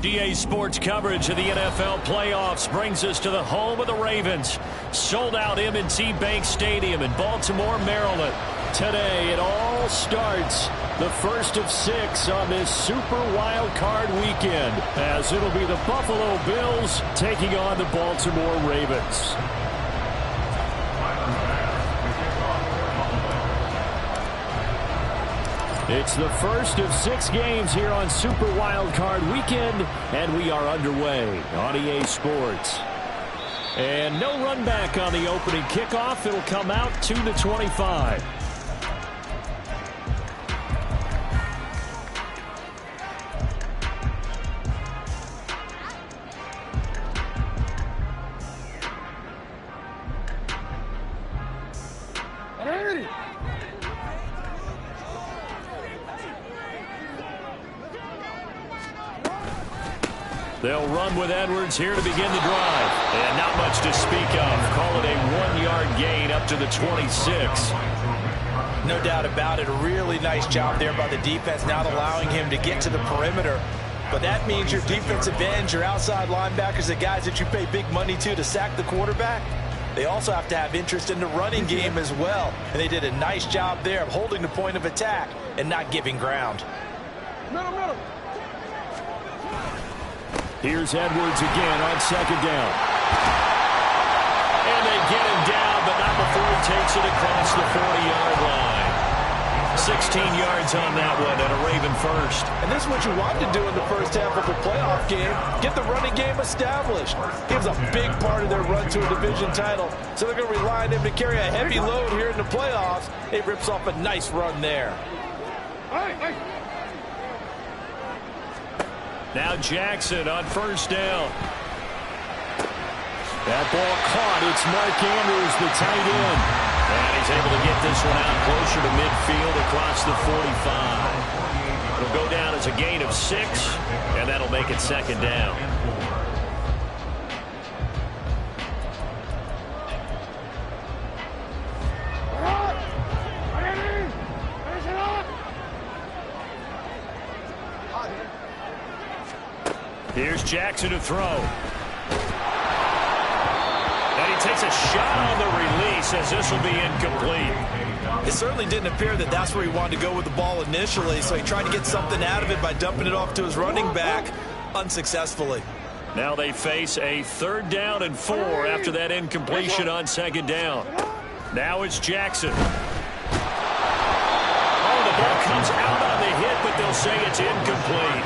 EA Sports coverage of the NFL playoffs brings us to the home of the Ravens. Sold out M&T Bank Stadium in Baltimore, Maryland. Today it all starts. The first of 6 on this Super Wild Card weekend, as it'll be the Buffalo Bills taking on the Baltimore Ravens. It's the first of 6 games here on Super Wild Card weekend, and we are underway on EA Sports. And no run back on the opening kickoff. It'll come out to the 25. They'll run with Edwards here to begin the drive. And not much to speak of. Call it a 1-yard gain up to the 26. No doubt about it. A really nice job there by the defense, not allowing him to get to the perimeter. But that means your defensive ends, your outside linebackers, the guys that you pay big money to sack the quarterback, they also have to have interest in the running game as well. And they did a nice job there of holding the point of attack and not giving ground. Middle. Here's Edwards again on second down. And they get him down, but not before he takes it across the 40-yard line. 16 yards on that one, and a Raven first. And this is what you want to do in the first half of a playoff game. Get the running game established. Gives a big part of their run to a division title. So they're going to rely on him to carry a heavy load here in the playoffs. He rips off a nice run there. Now Jackson on first down. That ball caught. It's Mark Andrews, the tight end. And he's able to get this one out closer to midfield across the 45. It'll go down as a gain of 6, and that'll make it second down. Here's Jackson to throw. And he takes a shot on the release as this will be incomplete. It certainly didn't appear that that's where he wanted to go with the ball initially, so he tried to get something out of it by dumping it off to his running back unsuccessly. Now they face a 3rd down and 4 after that incompletion on second down. Now it's Jackson. Oh, the ball comes out on the hit, but they'll say it's incomplete.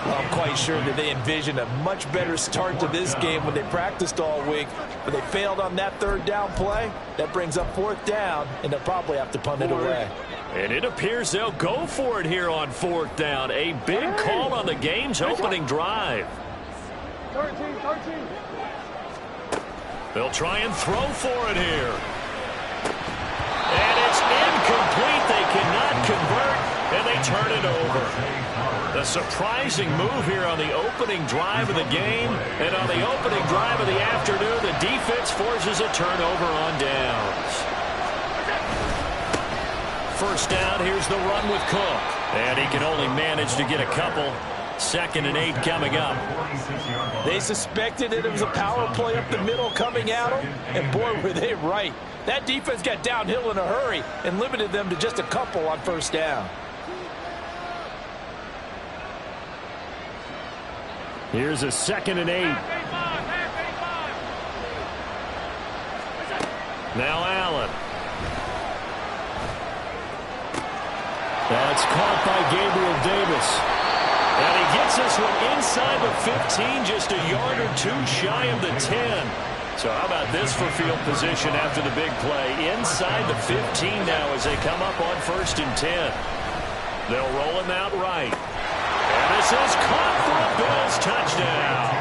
Well, I'm quite sure that they envisioned a much better start to this game when they practiced all week. But they failed on that 3rd down play. That brings up 4th down, and they'll probably have to punt it away. And it appears they'll go for it here on 4th down. A big call on the game's opening drive. 13. They'll try and throw for it here. And it's incomplete. They cannot convert, and they turn it over. A surprising move here on the opening drive of the game. And on the opening drive of the afternoon, the defense forces a turnover on downs. First down, here's the run with Cook. And he can only manage to get a couple. 2nd and 8 coming up. They suspected that it was a power play up the middle coming at them. And boy, were they right. That defense got downhill in a hurry and limited them to just a couple on first down. Here's a 2nd and 8. Now Allen. That's caught by Gabriel Davis. And he gets this one inside the 15, just a yard or 2 shy of the 10. So how about this for field position after the big play? Inside the 15 now as they come up on 1st and 10. They'll roll him out right. And this is caught for a Bills touchdown.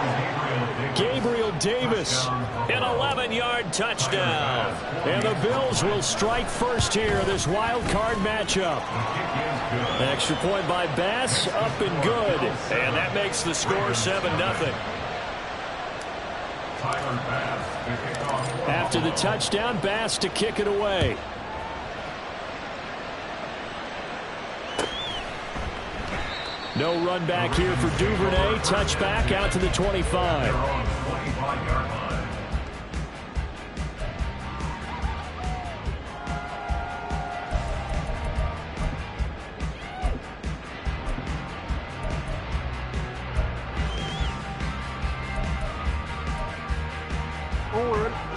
Gabriel Davis, an 11-yard touchdown. And the Bills will strike first here in this wild card matchup. Extra point by Bass, up and good. And that makes the score 7-0. After the touchdown, Bass to kick it away. No run back here for Duvernay. Touchback out to the 25.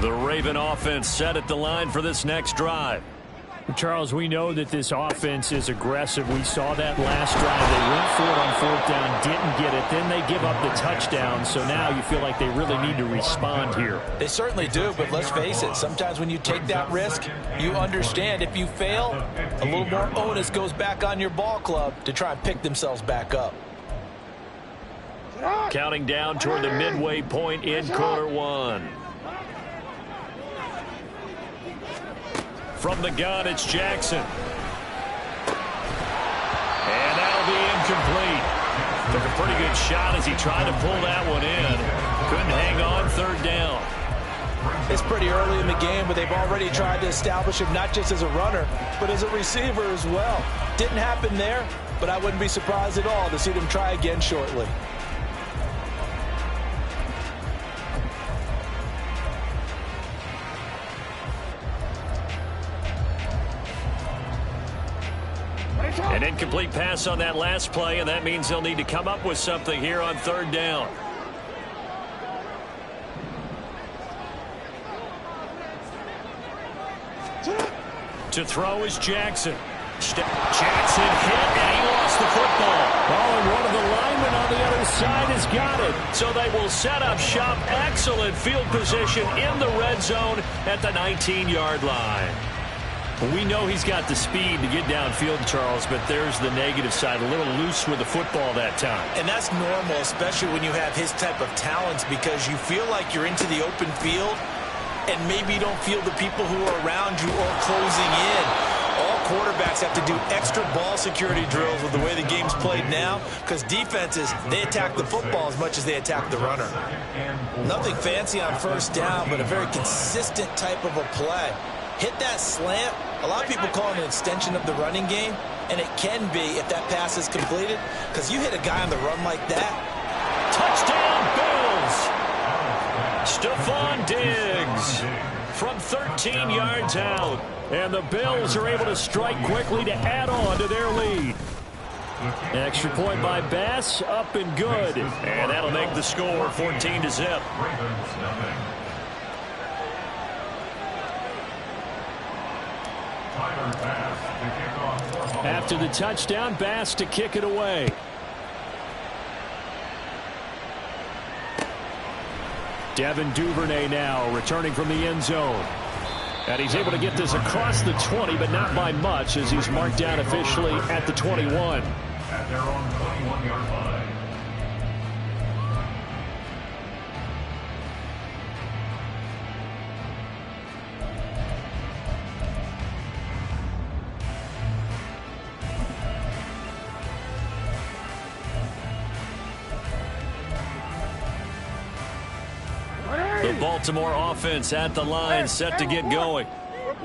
The Raven offense set at the line for this next drive. Charles, we know that this offense is aggressive. We saw that last drive. They went for it on 4th down, didn't get it. Then they give up the touchdown. So now you feel like they really need to respond here. They certainly do, but let's face it. Sometimes when you take that risk, you understand if you fail, a little more onus goes back on your ball club to try and pick themselves back up. Counting down toward the midway point in quarter one. From the gun, it's Jackson. And that'll be incomplete. Took a pretty good shot as he tried to pull that one in. Couldn't hang on 3rd down. It's pretty early in the game, but they've already tried to establish him not just as a runner, but as a receiver as well. Didn't happen there, but I wouldn't be surprised at all to see them try again shortly. An incomplete pass on that last play, and that means they'll need to come up with something here on 3rd down. To throw is Jackson. Jackson hit, and he lost the football. Oh, and one of the linemen on the other side has got it. So they will set up shop. Excellent field position in the red zone at the 19-yard line. We know he's got the speed to get downfield, Charles, but there's the negative side. A little loose with the football that time. And that's normal, especially when you have his type of talents, because you feel like you're into the open field and maybe you don't feel the people who are around you or closing in. All quarterbacks have to do extra ball security drills with the way the game's played now, because defenses, they attack the football as much as they attack the runner. Nothing fancy on 1st down, but a very consistent type of a play. Hit that slant. A lot of people call it an extension of the running game, and it can be if that pass is completed, because you hit a guy on the run like that. Touchdown, Bills! Stephon Diggs from 13 yards out. And the Bills are able to strike quickly to add on to their lead. Extra point by Bass, up and good. And that'll make the score 14-0. After the touchdown, Bass to kick it away. Devin Duvernay now returning from the end zone. And he's able to get this across the 20, but not by much, as he's marked down officially at the 21. At their own 21-yard line. The Baltimore offense at the line, set to get going.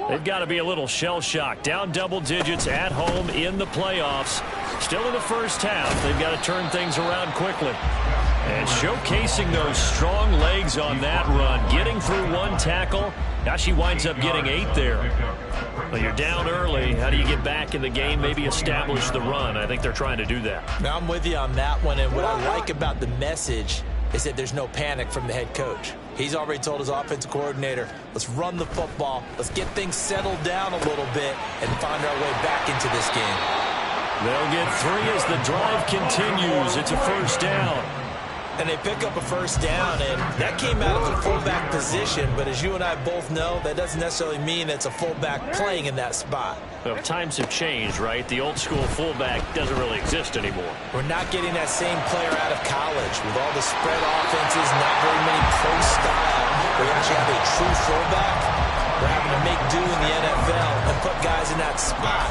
They've got to be a little shell-shocked. Down double digits at home in the playoffs. Still in the first half. They've got to turn things around quickly. And showcasing those strong legs on that run. Getting through one tackle. Now she winds up getting 8 there. Well, you're down early. How do you get back in the game? Maybe establish the run. I think they're trying to do that. Now, I'm with you on that one. And what I like about the message is that there's no panic from the head coach. He's already told his offensive coordinator, let's run the football, let's get things settled down a little bit and find our way back into this game. They'll get 3 as the drive continues. It's a first down. And they pick up a first down, and that came out of the fullback position, but as you and I both know, that doesn't necessarily mean it's a fullback playing in that spot. Well, times have changed, right? The old school fullback doesn't really exist anymore. We're not getting that same player out of college with all the spread offenses, not very many pro style. We actually have a true fullback. We're having to make do in the NFL and put guys in that spot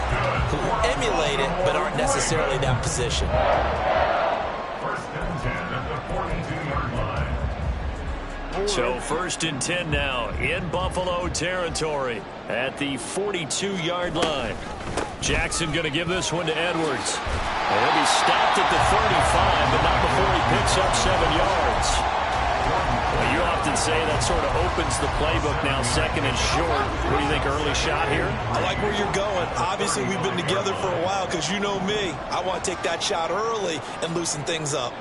who emulate it but aren't necessarily that position. First and 10 at the 42-yard line. So 1st and 10 now in Buffalo territory at the 42-yard line. Jackson going to give this one to Edwards. And he'll be stopped at the 35, but not before he picks up 7 yards. Well, you often say that sort of opens the playbook now, 2nd and short. What do you think, early shot here? I like where you're going. Obviously, we've been together for a while because you know me. I want to take that shot early and loosen things up.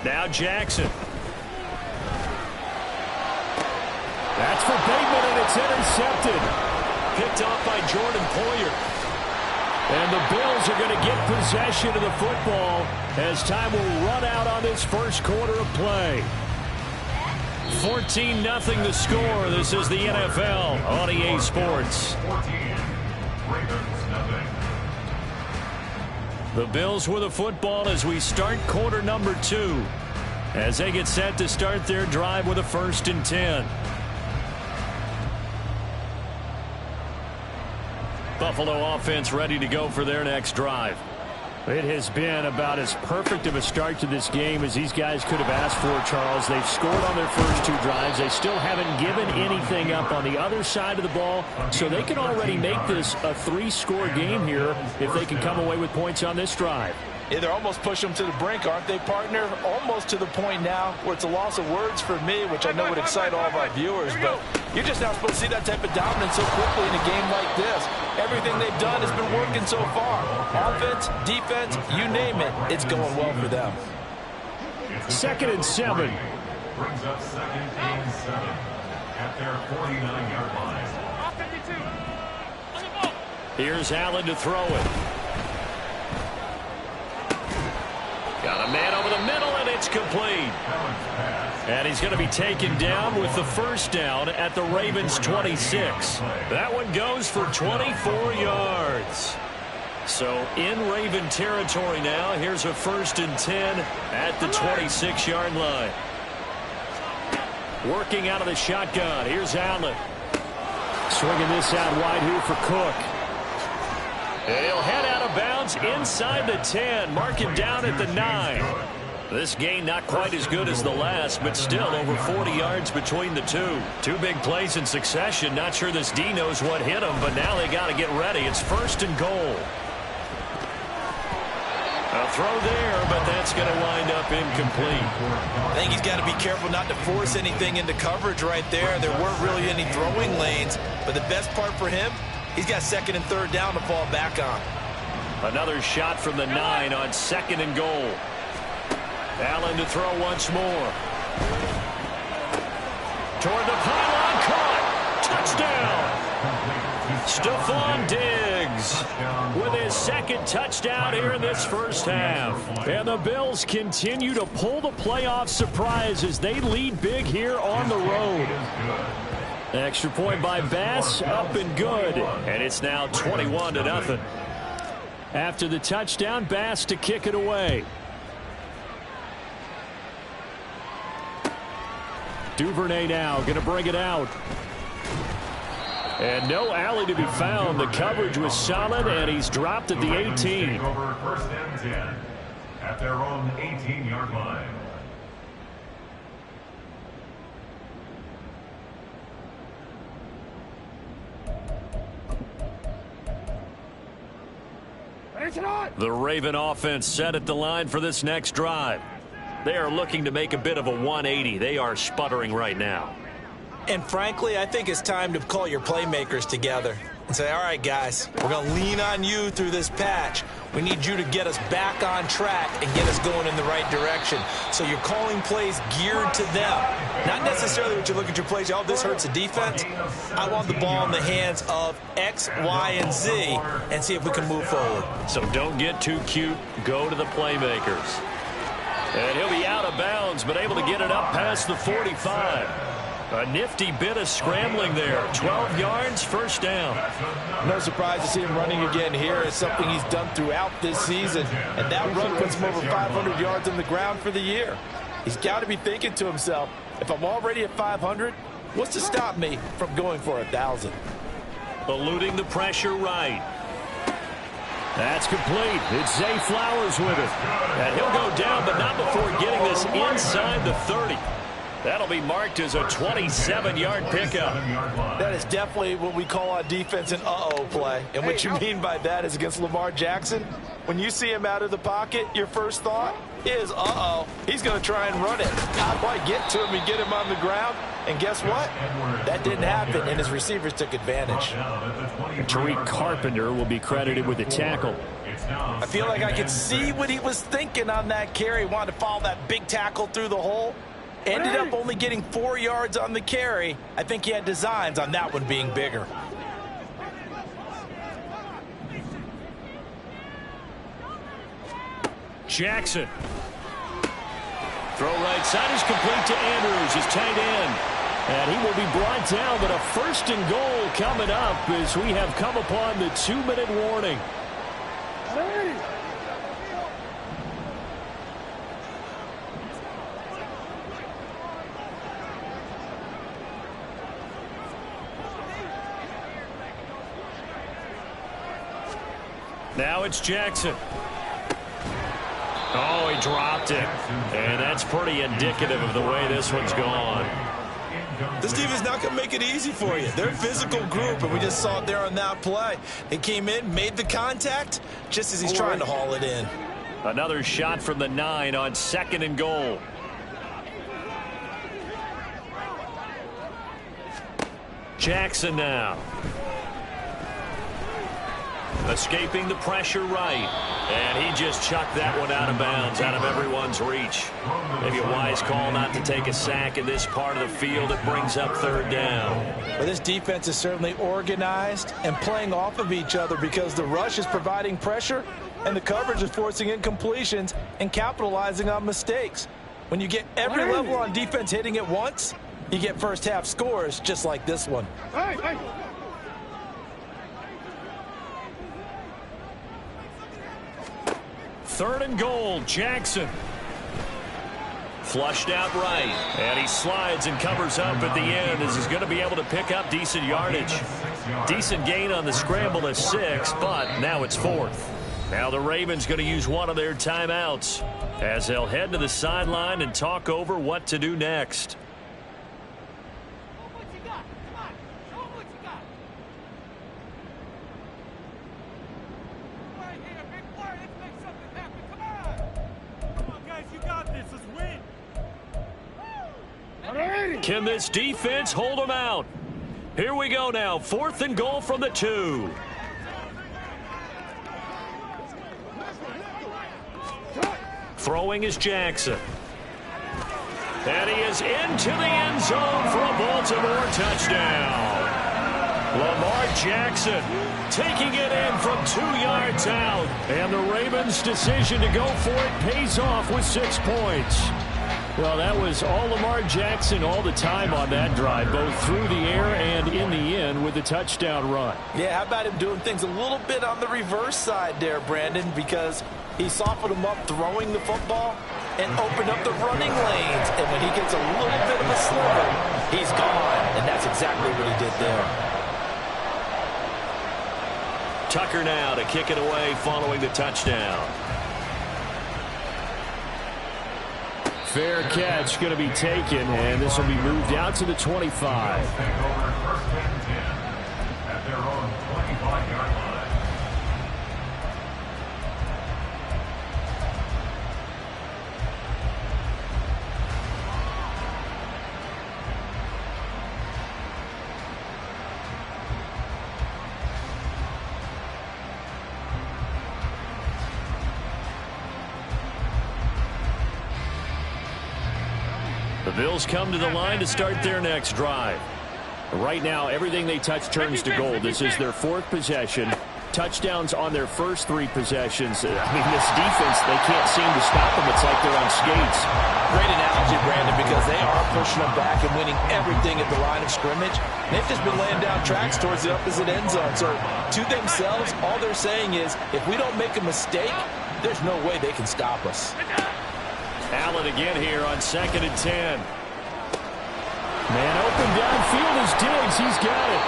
Now Jackson. That's for Bateman, and it's intercepted. Picked off by Jordan Poyer. And the Bills are going to get possession of the football as time will run out on this first quarter of play. 14-0 the score. This is the NFL on EA Sports. The Bills with the football as we start quarter number 2. As they get set to start their drive with a 1st and 10. Buffalo offense ready to go for their next drive. It has been about as perfect of a start to this game as these guys could have asked for, Charles. They've scored on their first 2 drives. They still haven't given anything up on the other side of the ball, so they can already make this a 3-score game here if they can come away with points on this drive. Yeah, they're almost pushing them to the brink, aren't they, partner? Almost to the point now where it's a loss of words for me, which I know would excite all of our viewers, but you're just not supposed to see that type of dominance so quickly in a game like this. Everything they've done has been working so far. Offense, defense, you name it, it's going well for them. 2nd and 7. Brings up 2nd and 7 at their 49-yard line. Here's Allen to throw it. Got a man over the middle, and it's complete. And he's going to be taken down with the 1st down at the Ravens' 26. That one goes for 24 yards. So in Raven territory now, here's a 1st and 10 at the 26-yard line. Working out of the shotgun. Here's Allen. Swinging this out wide here for Cook. And he'll head out of bounds inside the 10. Mark him down at the 9. This gain not quite as good as the last, but still over 40 yards between the 2. 2 big plays in succession. Not sure this D knows what hit him, but now they got to get ready. It's 1st and goal. A throw there, but that's going to wind up incomplete. I think he's got to be careful not to force anything into coverage right there. There weren't really any throwing lanes, but the best part for him, he's got 2nd and 3rd down to fall back on. Another shot from the 9 on 2nd and goal. Allen to throw once more. Toward the pylon, caught. Touchdown. Stephon Diggs with his 2nd touchdown here in this first half. And the Bills continue to pull the playoff surprise as they lead big here on the road. Extra point by Bass, up and good. And it's now 21-0. After the touchdown, Bass to kick it away. Duvernay now going to bring it out. And no alley to be found. The coverage was solid, and he's dropped at the 18. Over 1st and 10 at their own 18-yard line. The Raven offense set at the line for this next drive. They are looking to make a bit of a 180. They are sputtering right now. And frankly, I think it's time to call your playmakers together and say, all right, guys, we're going to lean on you through this patch. We need you to get us back on track and get us going in the right direction. So you're calling plays geared to them. Not necessarily what you look at your plays, oh, this hurts the defense. I want the ball in the hands of X, Y, and Z and see if we can move forward. So don't get too cute. Go to the playmakers. And he'll be out of bounds, but able to get it up past the 45. A nifty bit of scrambling there. 12 yards, 1st down. No surprise to see him running again here. It's something he's done throughout this season. And that run puts him over 500 yards on the ground for the year. He's got to be thinking to himself, if I'm already at 500, what's to stop me from going for 1,000? Eluding the pressure right. That's complete. It's Zay Flowers with it. And he'll go down, but not before getting this inside the 30. That'll be marked as a 27-yard pickup. That is definitely what we call on defense an uh-oh play. And what you mean by that is against Lamar Jackson, when you see him out of the pocket, your first thought is, uh-oh, he's going to try and run it. Not quite get to him and get him on the ground. And guess what? That didn't happen, and his receivers took advantage. Tariq Carpenter will be credited with the tackle. I feel like I could see what he was thinking on that carry. Wanted to follow that big tackle through the hole. Ended up only getting 4 yards on the carry. I think he had designs on that one being bigger. Jackson. Throw right side is complete to Andrews, his tight end. And he will be brought down, but a 1st and goal coming up as we have come upon the 2-minute warning. Now it's Jackson. Oh, he dropped it. And that's pretty indicative of the way this one's gone. This defense is not going to make it easy for you. They're a physical group, and we just saw it there on that play. They came in, made the contact, just as he's trying to haul it in. Another shot from the 9 on 2nd and goal. Jackson now. Escaping the pressure right. And he just chucked that one out of bounds, out of everyone's reach. Maybe a wise call not to take a sack in this part of the field. It brings up 3rd down. Well, this defense is certainly organized and playing off of each other because the rush is providing pressure and the coverage is forcing incompletions and capitalizing on mistakes. When you get every level on defense hitting at once, you get first half scores just like this one. Hey. 3rd and goal, Jackson. Flushed out right. And he slides and covers up at the end as he's going to be able to pick up decent yardage. Decent gain on the scramble at 6, but now it's 4th. Now the Ravens going to use one of their timeouts as they'll head to the sideline and talk over what to do next. Can this defense hold them out? Here we go now. 4th and goal from the 2. Throwing is Jackson. And he is into the end zone for a Baltimore touchdown. Lamar Jackson taking it in from 2 yards out. And the Ravens' decision to go for it pays off with 6 points. Well, that was all Lamar Jackson all the time on that drive, both through the air and in the end with the touchdown run. Yeah, how about him doing things a little bit on the reverse side there, Brandon, because he softened him up throwing the football and opened up the running lanes. And when he gets a little bit of a sliver, he's gone. And that's exactly what he did there. Tucker now to kick it away following the touchdown. Fair catch going to be taken, and this will be moved out to the 25. At their own 25-yard line. The Bills come to the line to start their next drive. Right now, everything they touch turns to gold. This is their 4th possession. Touchdowns on their first 3 possessions. I mean, this defense, they can't seem to stop them. It's like they're on skates. Great analogy, Brandon, because they are pushing them back and winning everything at the line of scrimmage. They've just been laying down tracks towards the opposite end zone. So to themselves, all they're saying is, if we don't make a mistake, there's no way they can stop us. Allen again here on 2nd and 10. Man open downfield is Diggs. He's got it.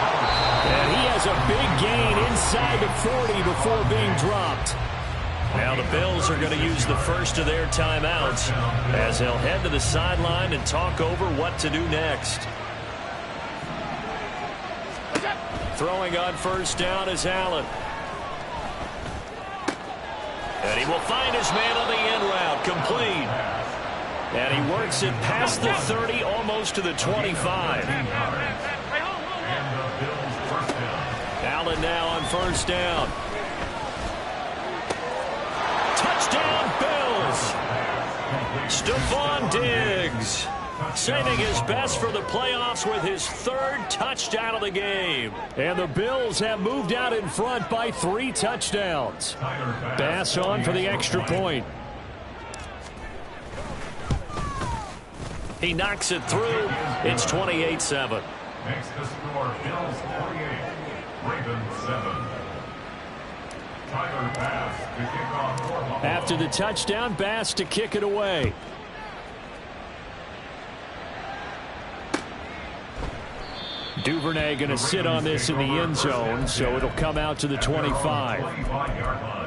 And he has a big gain inside the 40 before being dropped. Now the Bills are going to use the first of their timeouts as they'll head to the sideline and talk over what to do next. Throwing on first down is Allen. And he will find his man on the end route, complete. And he works it past the 30, almost to the 25. Allen now on first down. Touchdown, Bills. Stephon Diggs saving his best for the playoffs with his third touchdown of the game. And the Bills have moved out in front by 3 touchdowns. Bass on for the extra point. He knocks it through. It's 28-7. Makes the score Bills 48, Ravens 7. Tyler Bass to kick off for Buffalo. After the touchdown, Bass to kick it away. Duvernay going to sit on this in the end zone, so it'll come out to the 25. 25-yard line.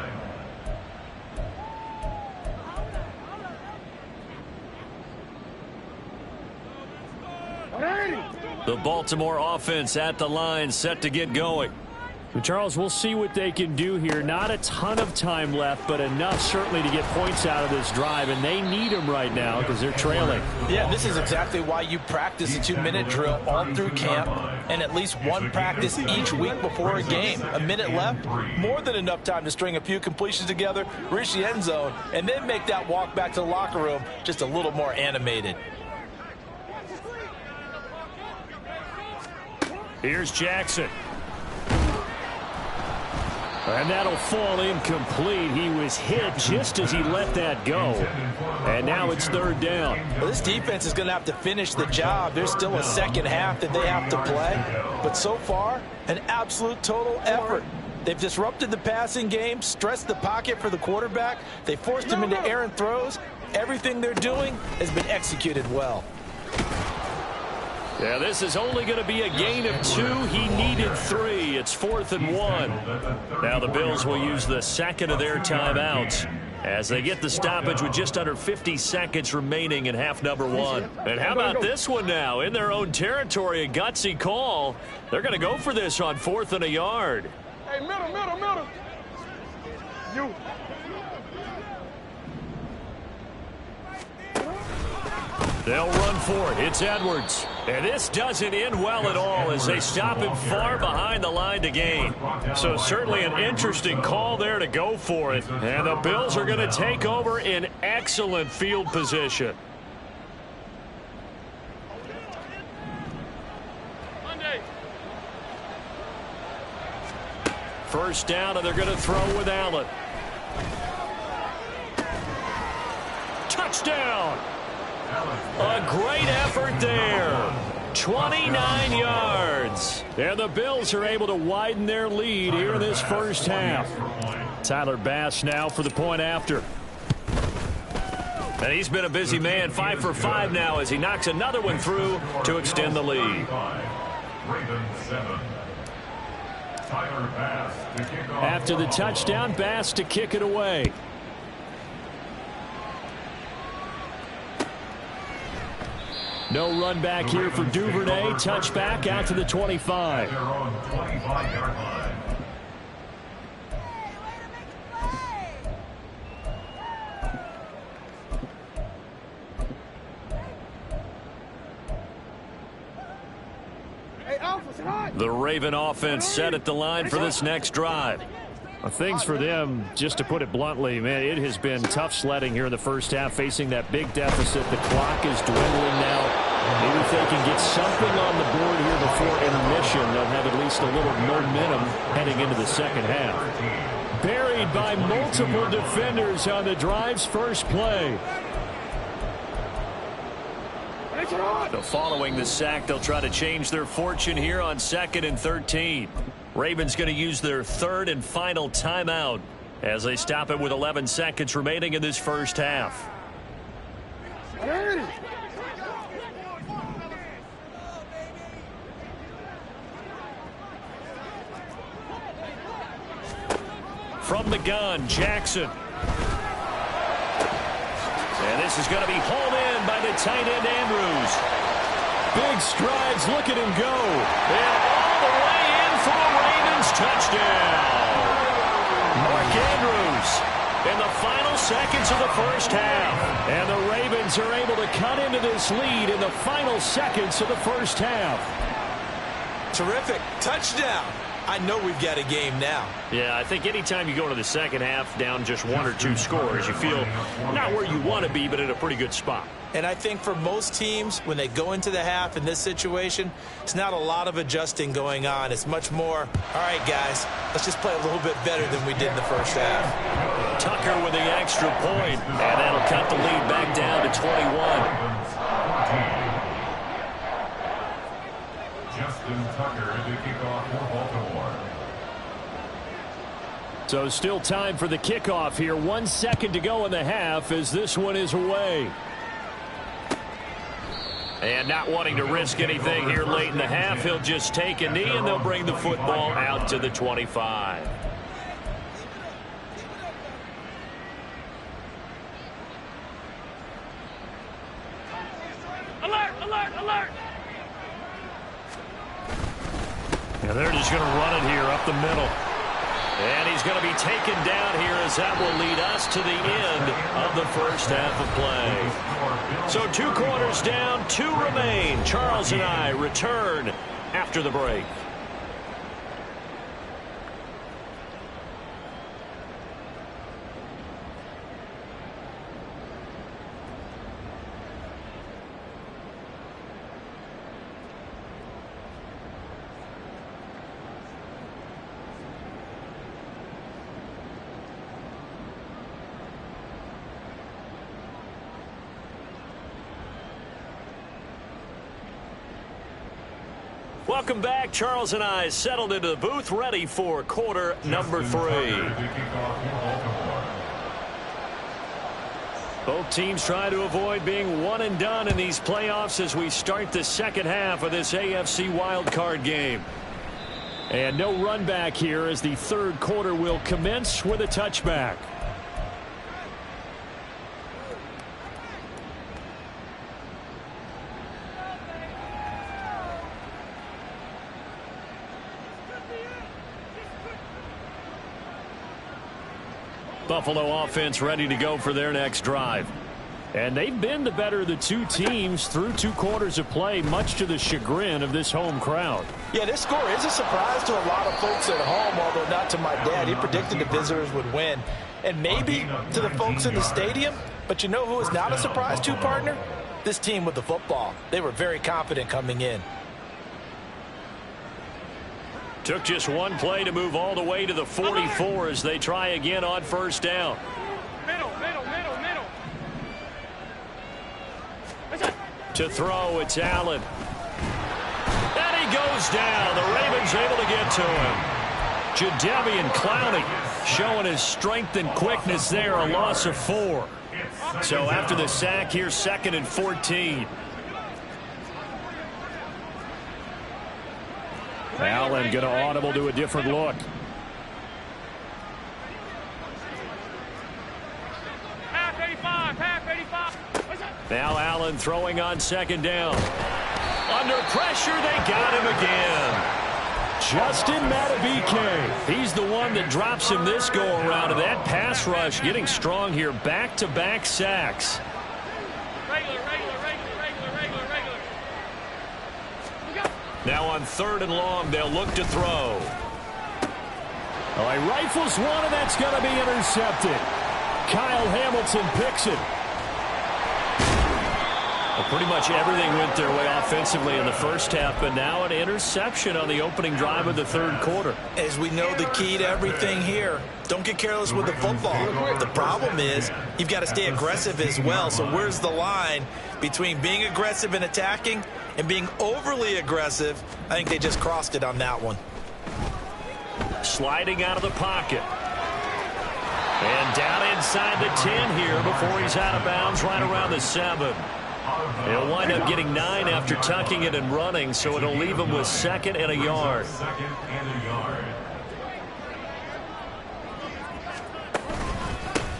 The Baltimore offense at the line, set to get going. Charles, we'll see what they can do here. Not a ton of time left, but enough certainly to get points out of this drive, and they need them right now because they're trailing. Yeah, this is exactly why you practice a 2-minute drill all through camp and at least one practice each week before a game. A minute left, more than enough time to string a few completions together, reach the end zone, and then make that walk back to the locker room just a little more animated. Here's Jackson. And that'll fall incomplete. He was hit just as he let that go. And now it's third down. Well, this defense is going to have to finish the job. There's still a second half that they have to play. But so far, an absolute total effort. They've disrupted the passing game, stressed the pocket for the quarterback. They forced him into errant throws. Everything they're doing has been executed well. Yeah, this is only going to be a gain of 2. He needed 3. It's 4th and 1. Now the Bills will use the second of their timeouts as they get the stoppage with just under 50 seconds remaining in half number 1. And how about this one now? In their own territory, a gutsy call. They're going to go for this on 4th and a yard. Hey, middle. You. They'll run for it. It's Edwards. And this doesn't end well at all as they stop him far behind the line to gain. So certainly an interesting call there to go for it. And the Bills are going to take over in excellent field position. First down, and they're going to throw with Allen. Touchdown! A great effort there. 29 yards. And the Bills are able to widen their lead here in this first half. Tyler Bass now for the point after. And he's been a busy man, 5 for 5 now as he knocks another one through to extend the lead. After the touchdown, Bass to kick it away. No run back here for Duvernay. Touchback out to the 25. The Raven offense set at the line for this next drive. Things for them, just to put it bluntly, man, it has been tough sledding here in the first half, facing that big deficit. The clock is dwindling now. Maybe if they can get something on the board here before intermission, they'll have at least a little momentum heading into the second half. Buried by multiple defenders on the drive's first play. So following the sack, they'll try to change their fortune here on 2nd and 13. Ravens going to use their third and final timeout as they stop it with 11 seconds remaining in this first half. from the gun, Jackson. And this is going to be hauled in by the tight end, Andrews. Big strides, look at him go. And all the way in for a Ravens touchdown. Mark Andrews in the final seconds of the first half. And the Ravens are able to cut into this lead in the final seconds of the first half. Terrific. Touchdown. I know we've got a game now. Yeah, I think anytime you go into the second half down just 1 or 2 scores, you feel not where you want to be, but in a pretty good spot. And I think for most teams, when they go into the half in this situation, it's not a lot of adjusting going on. It's much more, all right, guys, let's just play a little bit better than we did in the first half. Tucker with the extra point, and that'll cut the lead back down to 21. Justin Tucker to kick off for Baltimore. So still time for the kickoff here. 1 second to go in the half as this one is away. And not wanting to risk anything here late in the half, he'll just take a knee and they'll bring the football out to the 25. Alert, alert, alert! And they're just going to run it here up the middle. And he's going to be taken down here as that will lead us to the end of the first half of play. So 2 quarters down, 2 remain. Charles and I return after the break. Welcome back. Charles and I settled into the booth, ready for quarter number 3. Both teams try to avoid being one and done in these playoffs as we start the second half of this AFC wildcard game. And no run back here as the third quarter will commence with a touchback. Buffalo offense ready to go for their next drive. And they've been the better of the 2 teams through 2 quarters of play, much to the chagrin of this home crowd. Yeah, this score is a surprise to a lot of folks at home, although not to my dad. He predicted the visitors would win. And maybe to the folks in the stadium. But you know who is not a surprise to, partner? This team with the football. They were very confident coming in. Took just 1 play to move all the way to the 44 as they try again on first down. Middle, middle, middle, middle. To throw, it's Allen. And he goes down. The Ravens able to get to him. Jadeveon Clowney showing his strength and quickness there, a loss of 4. So after the sack, here's 2nd and 14. Allen going to audible to a different look. Half 85, half 85. Now Allen throwing on 2nd down. Under pressure, they got him again. Justin Madubuike. He's the one that drops him this go-around. And that pass rush getting strong here. Back-to-back sacks. Regular, regular, regular, regular, regular, regular. Now on 3rd and long, they'll look to throw. Oh, he rifles one, and that's going to be intercepted. Kyle Hamilton picks it. Well, pretty much everything went their way offensively in the first half, but now an interception on the opening drive of the 3rd quarter. As we know, the key to everything here, don't get careless with the football. The problem is you've got to stay aggressive as well. So where's the line between being aggressive and attacking and being overly aggressive? I think they just crossed it on that one. Sliding out of the pocket. And down inside the 10 here before he's out of bounds right around the 7. He'll wind up getting 9 after tucking it and running, so it'll leave him with 2nd and a yard.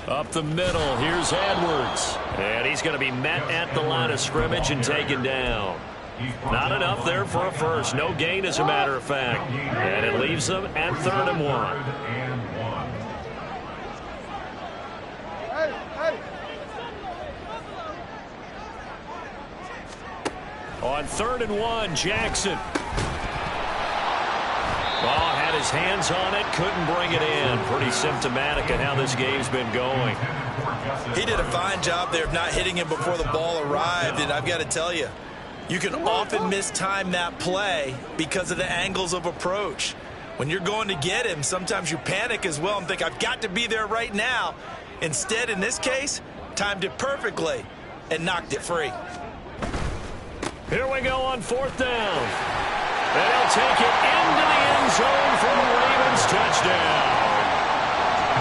Up the middle, here's Edwards. And he's going to be met at the line of scrimmage and taken down. Not enough there for a first. No gain, as a matter of fact. And it leaves them at 3rd and 1. On 3rd and 1, Jackson. Ball had his hands on it, couldn't bring it in. Pretty symptomatic of how this game's been going. He did a fine job there of not hitting him before the ball arrived, and I've got to tell you, you can often mistime that play because of the angles of approach. When you're going to get him, sometimes you panic as well and think, I've got to be there right now. Instead, in this case, timed it perfectly and knocked it free. Here we go on 4th down. And he'll take it into the end zone for the Ravens touchdown.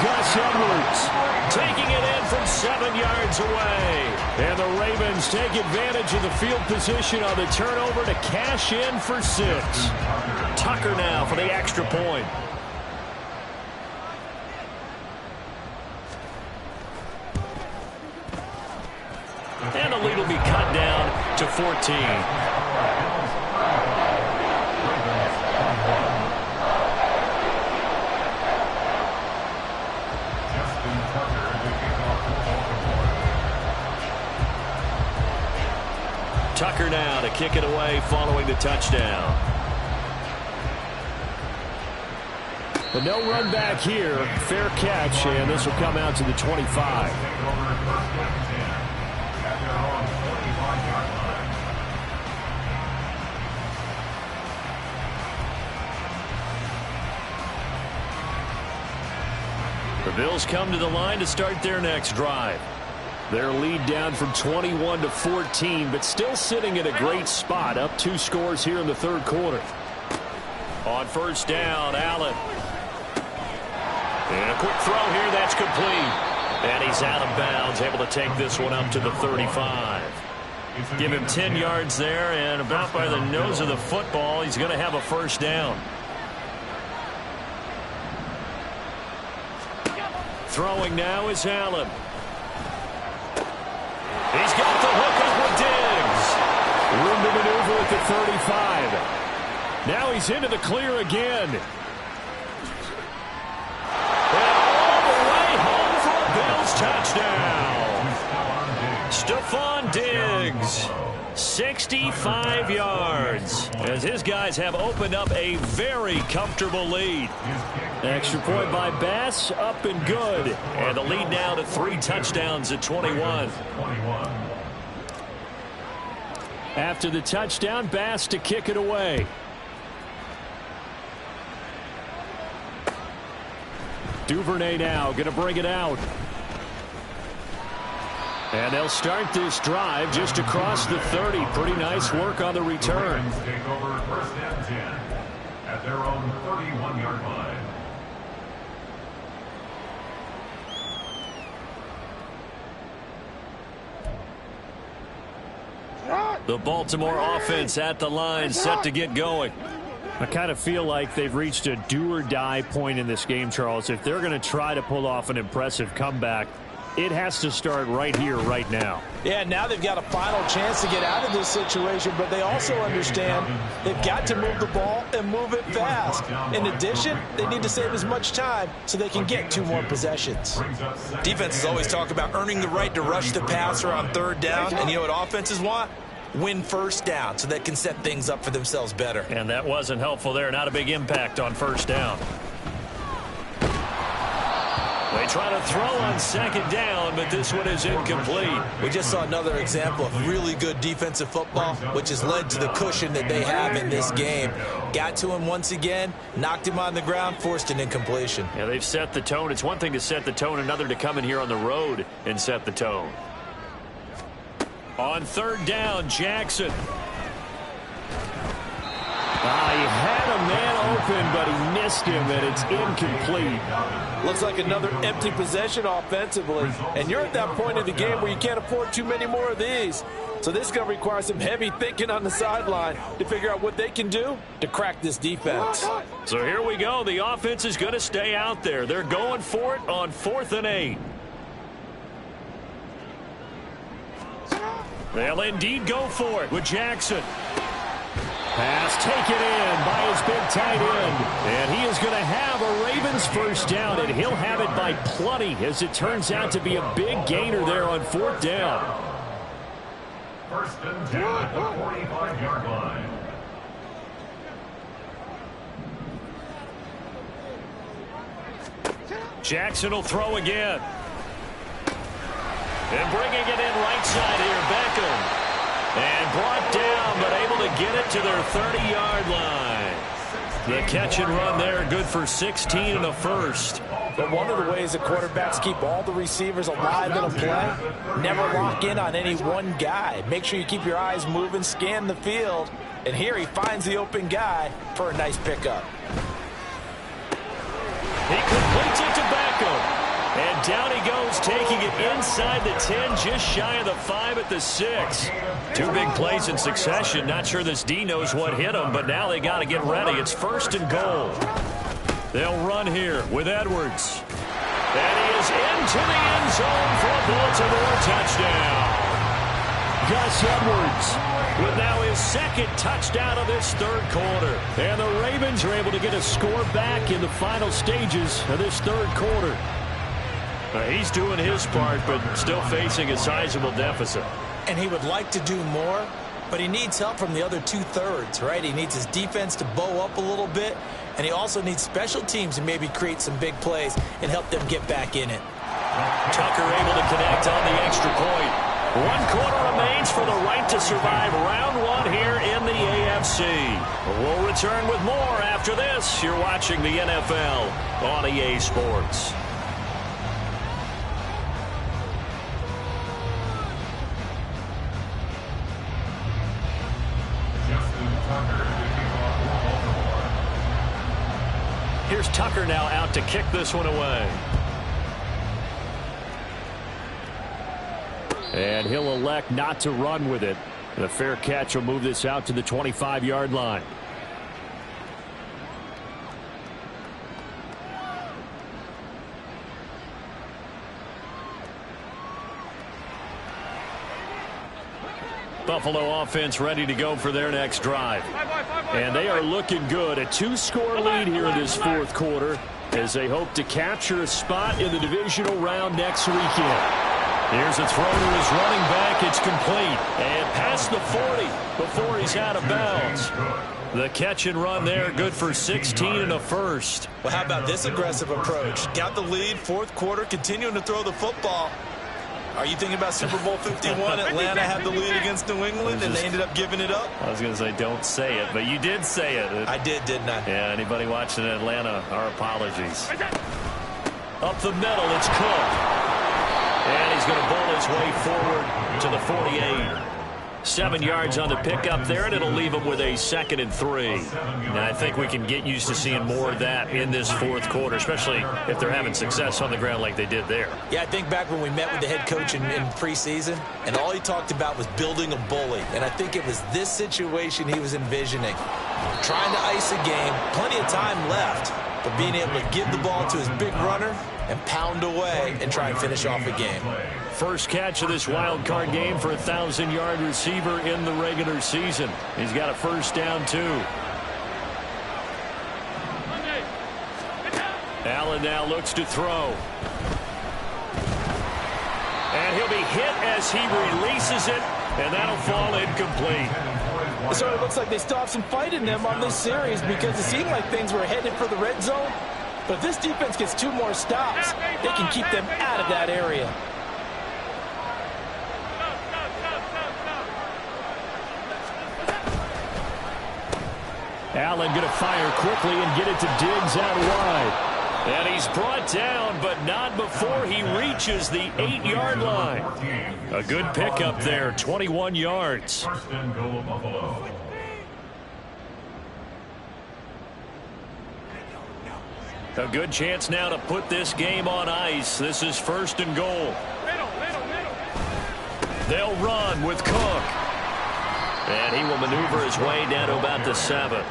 Gus Edwards taking it in from 7 yards away. And the Ravens take advantage of the field position on the turnover to cash in for 6. Tucker now for the extra point. And the lead will be cut down to 14. Tucker now to kick it away following the touchdown. But no run back here. Fair catch, and this will come out to the 25. The Bills come to the line to start their next drive. Their lead down from 21 to 14, but still sitting in a great spot, up 2 scores here in the 3rd quarter. On 1st down, Allen. And a quick throw here, that's complete. And he's out of bounds, able to take this one up to the 35. Give him 10 yards there, and about by the nose of the football, he's going to have a 1st down. Throwing now is Allen. He's got the hook up with Diggs. Room to maneuver at the 35. Now he's into the clear again. And all the way home for a Bills touchdown. Stephon Diggs, 65 yards, as his guys have opened up a very comfortable lead. Extra point by Bass, up and good. And the lead now to 3 touchdowns at 21. After the touchdown, Bass to kick it away. Duvernay now going to bring it out. And they'll start this drive just across the 30. Pretty nice work on the return. Take over 1st and 10 at their own 31-yard line. The Baltimore offense at the line, set to get going. I kind of feel like they've reached a do-or-die point in this game, Charles. If they're going to try to pull off an impressive comeback, it has to start right here, right now. Yeah, now they've got a final chance to get out of this situation, but they also understand they've got to move the ball and move it fast. In addition, they need to save as much time so they can get 2 more possessions. Defenses always talk about earning the right to rush the passer on 3rd down, and you know what offenses want? Win 1st down so they can set things up for themselves better. And that wasn't helpful there. Not a big impact on 1st down. They try to throw on 2nd down, but this one is incomplete. We just saw another example of really good defensive football, which has led to the cushion that they have in this game. Got to him once again, knocked him on the ground, forced an incompletion. Yeah, they've set the tone. It's one thing to set the tone, another to come in here on the road and set the tone. On 3rd down, Jackson. He had a man open, but he missed him, and it's incomplete. Looks like another empty possession offensively. And you're at that point in the game where you can't afford too many more of these. So this is going to require some heavy thinking on the sideline to figure out what they can do to crack this defense. So here we go. The offense is going to stay out there. They're going for it on 4th and 8. They'll indeed go for it with Jackson. Pass taken in by his big tight end. And he is going to have a Ravens first down, and he'll have it by plenty, as it turns out to be a big gainer there on 4th down. First and 10 at the 45-yard line. Jackson will throw again. And bringing it in right side here, Beckham. And brought down, but able to get it to their 30-yard line. The catch and run there, good for 16 and a first. But one of the ways that quarterbacks keep all the receivers alive in a play, never lock in on any one guy. Make sure you keep your eyes moving, scan the field. And here he finds the open guy for a nice pickup. He completes it to Beckham. And down he goes, taking it inside the 10, just shy of the 5 at the 6. 2 big plays in succession. Not sure this D knows what hit him, but now they got to get ready. It's 1st and goal. They'll run here with Edwards. And he is into the end zone for a Baltimore touchdown. Gus Edwards with now his 2nd touchdown of this 3rd quarter. And the Ravens are able to get a score back in the final stages of this 3rd quarter. He's doing his part, but still facing a sizable deficit. And he would like to do more, but he needs help from the other 2/3, right? He needs his defense to bow up a little bit, and he also needs special teams to maybe create some big plays and help them get back in it. Tucker able to connect on the extra point. 1 quarter remains for the right to survive round 1 here in the AFC. We'll return with more after this. You're watching the NFL on EA Sports. Here's Tucker now out to kick this one away. And he'll elect not to run with it. The fair catch will move this out to the 25-yard line. Buffalo offense ready to go for their next drive. And they are looking good. A 2-score lead here in this 4th quarter as they hope to capture a spot in the divisional round next weekend. Here's a throw to his running back. It's complete. And past the 40 before he's out of bounds. The catch and run there, good for 16 and a first. Well, how about this aggressive approach? Got the lead, 4th quarter, continuing to throw the football. Are you thinking about Super Bowl 51? Atlanta had the lead against New England, and they ended up giving it up? I was going to say, don't say it, but you did say it. I did, didn't I? Yeah, anybody watching Atlanta, our apologies. Up the middle, it's Cook. And he's going to bowl his way forward to the 48. 7 yards on the pickup there, and it'll leave him with a 2nd and 3. And I think we can get used to seeing more of that in this 4th quarter, especially if they're having success on the ground like they did there. Yeah, I think back when we met with the head coach in preseason, and all he talked about was building a bully. And I think it was this situation he was envisioning. Trying to ice a game, plenty of time left, but being able to give the ball to his big runner and pound away and try and finish off a game. First catch of this wild card game for a 1,000-yard receiver in the regular season. He's got a first down, too. Allen now looks to throw. And he'll be hit as he releases it, and that'll fall incomplete. It sort of looks like they still have some fight in them on this series because it seemed like things were headed for the red zone. But if this defense gets 2 more stops, they can keep them out of that area. Allen going to fire quickly and get it to Diggs out wide. And he's brought down, but not before he reaches the 8-yard line. A good pickup there, 21 yards. First and goal, Buffalo. A good chance now to put this game on ice. This is 1st and goal. They'll run with Cook. And he will maneuver his way down to about the 7.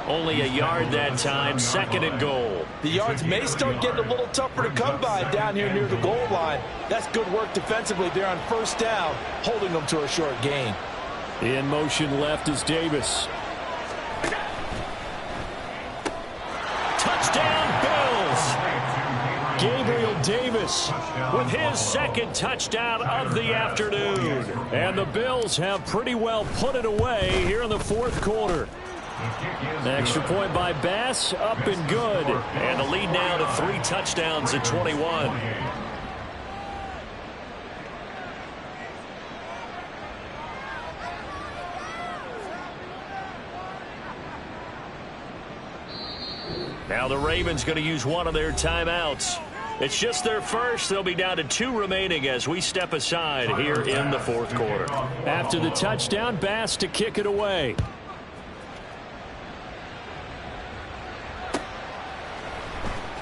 Only a yard that time, 2nd and goal. The yards may start getting a little tougher to come by down here near the goal line. That's good work defensively there on 1st down, holding them to a short gain. In motion left is Davis. Touchdown, Bills! Gabriel Davis with his 2nd touchdown of the afternoon. And the Bills have pretty well put it away here in the 4th quarter. An extra point by Bass, up and good. And the lead now to 3 touchdowns at 21. Now the Ravens going to use one of their timeouts. It's just their first. They'll be down to 2 remaining as we step aside here in the 4th quarter. After the touchdown, Bass to kick it away.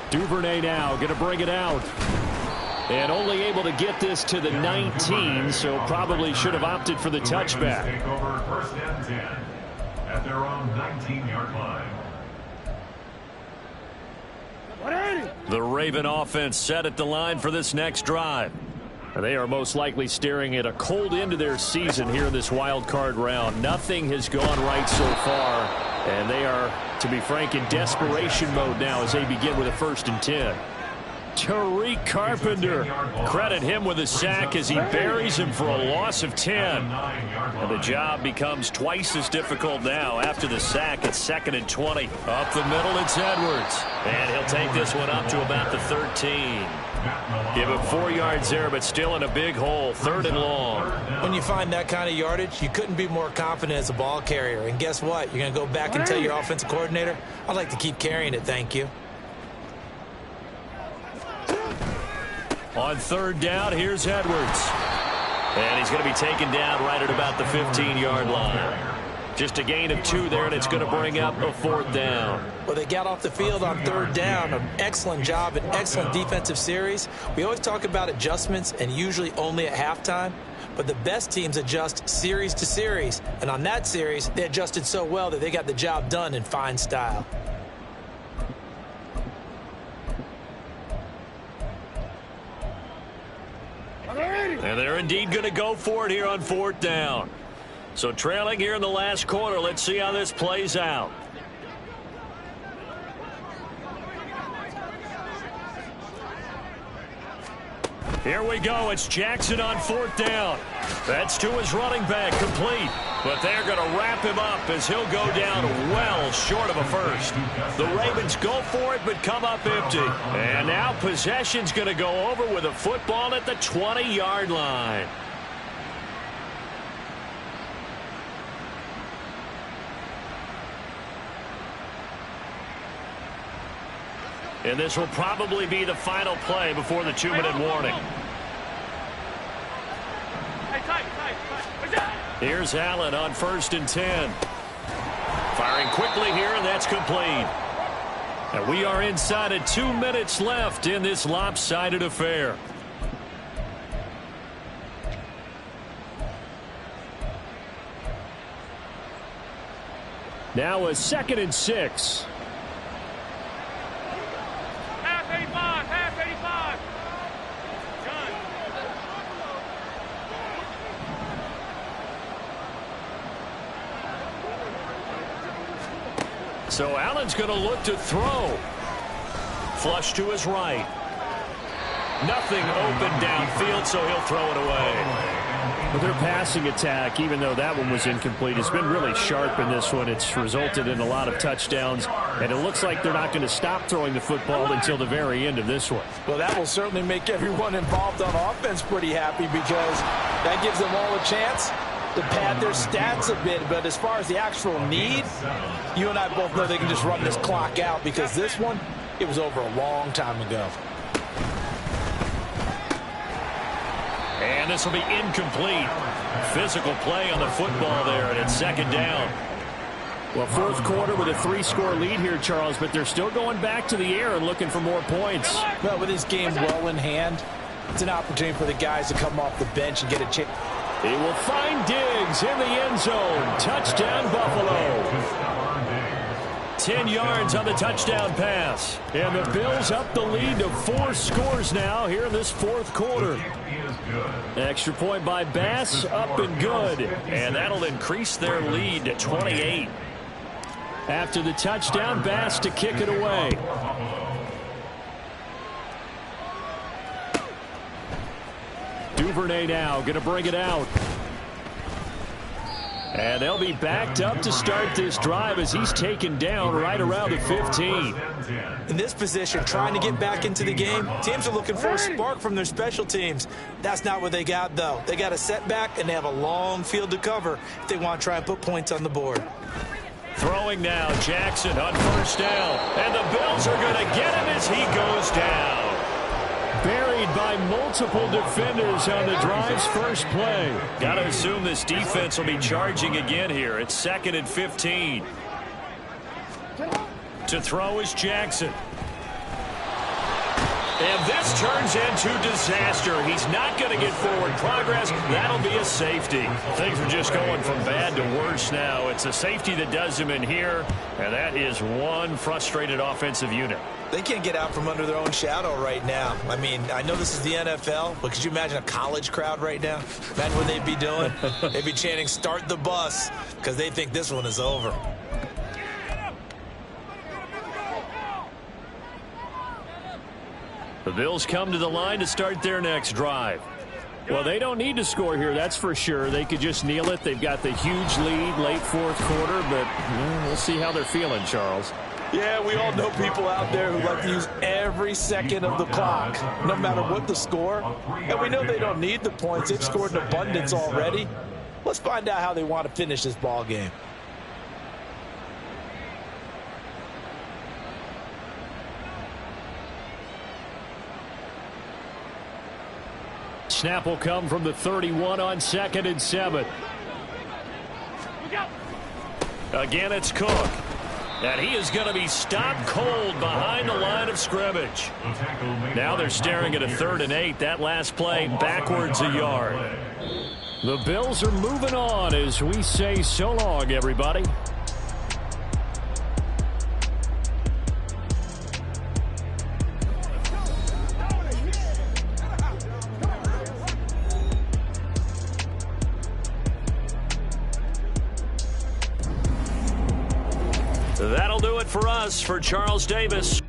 Duvernay now going to bring it out. And only able to get this to the 19, so probably should have opted for the touchback. Take over 1st and 10 at their own 19-yard line. The Raven offense set at the line for this next drive. They are most likely staring at a cold end to their season here in this wild card round. Nothing has gone right so far, and they are, to be frank, in desperation mode now as they begin with a 1st and 10. Tariq Carpenter, credit him with a sack as he buries him for a loss of 10. And the job becomes twice as difficult now after the sack at 2nd and 20. Up the middle, it's Edwards. And he'll take this one up to about the 13. Give him 4 yards there, but still in a big hole, 3rd and long. When you find that kind of yardage, you couldn't be more confident as a ball carrier. And guess what? You're going to go back and tell your offensive coordinator, I'd like to keep carrying it, thank you. On 3rd down, here's Edwards. And he's going to be taken down right at about the 15-yard line. Just a gain of 2 there, and it's going to bring up a 4th down. Well, they got off the field on 3rd down. An excellent job, an excellent defensive series. We always talk about adjustments, and usually only at halftime. But the best teams adjust series to series. And on that series, they adjusted so well that they got the job done in fine style. And they're indeed going to go for it here on 4th down. So trailing here in the last quarter, let's see how this plays out. Here we go. It's Jackson on 4th down. That's to his running back, complete. But they're going to wrap him up as he'll go down well short of a 1st. The Ravens go for it, but come up empty. And now possession's going to go over with a football at the 20-yard line. And this will probably be the final play before the 2-minute warning. Here's Allen on 1st and 10. Firing quickly here, and that's complete. And we are inside of 2 minutes left in this lopsided affair. Now a 2nd and 6. Half 85, half 85. Done. So Allen's going to look to throw. Flush to his right. Nothing open downfield, so he'll throw it away. But their passing attack, even though that one was incomplete, has been really sharp in this one. It's resulted in a lot of touchdowns, and it looks like they're not going to stop throwing the football until the very end of this one. Well, that will certainly make everyone involved on offense pretty happy, because that gives them all a chance to pad their stats a bit. But as far as the actual need, you and I both know they can just run this clock out, because this one, it was over a long time ago. And this will be incomplete. Physical play on the football there, and it's 2nd down. Well, 4th quarter with a 3-score lead here, Charles, but they're still going back to the air and looking for more points. Well, with this game well in hand, it's an opportunity for the guys to come off the bench and get a chance. He will find Diggs in the end zone. Touchdown, Buffalo. 10 yards on the touchdown pass. And the Bills up the lead to 4 scores now here in this fourth quarter. Extra point by Bass, up and good. And that'll increase their lead to 28. After the touchdown, Bass to kick it away. Duvernay now going to bring it out. And they'll be backed up to start this drive as he's taken down right around the 15. In this position, trying to get back into the game, teams are looking for a spark from their special teams. That's not what they got, though. They got a setback, and they have a long field to cover if they want to try and put points on the board. Throwing now, Jackson on first down. And the Bills are going to get him as he goes down. Buried by multiple defenders on the drive's first play. Got to assume this defense will be charging again here. It's 2nd and 15. To throw is Jackson. And this turns into disaster. He's not going to get forward progress. That'll be a safety. Things are just going from bad to worse now. It's a safety that does him in here, and that is one frustrated offensive unit. They can't get out from under their own shadow right now. I mean, I know this is the NFL, but could you imagine a college crowd right now? Imagine what they'd be doing. They'd be chanting, "Start the bus," because they think this one is over. The Bills come to the line to start their next drive. Well, they don't need to score here, that's for sure. They could just kneel it. They've got the huge lead late fourth quarter, but we'll see how they're feeling, Charles. Yeah, we all know people out there who like to use every second of the clock, no matter what the score. And we know they don't need the points. They've scored in abundance already. Let's find out how they want to finish this ball game. Snap will come from the 31 on 2nd and 7. Again, it's Cook. And he is going to be stopped cold behind the line of scrimmage. Now they're staring at a 3rd and 8. That last play backwards a yard. The Bills are moving on as we say so long, everybody. That'll do it for us. For Charles Davis,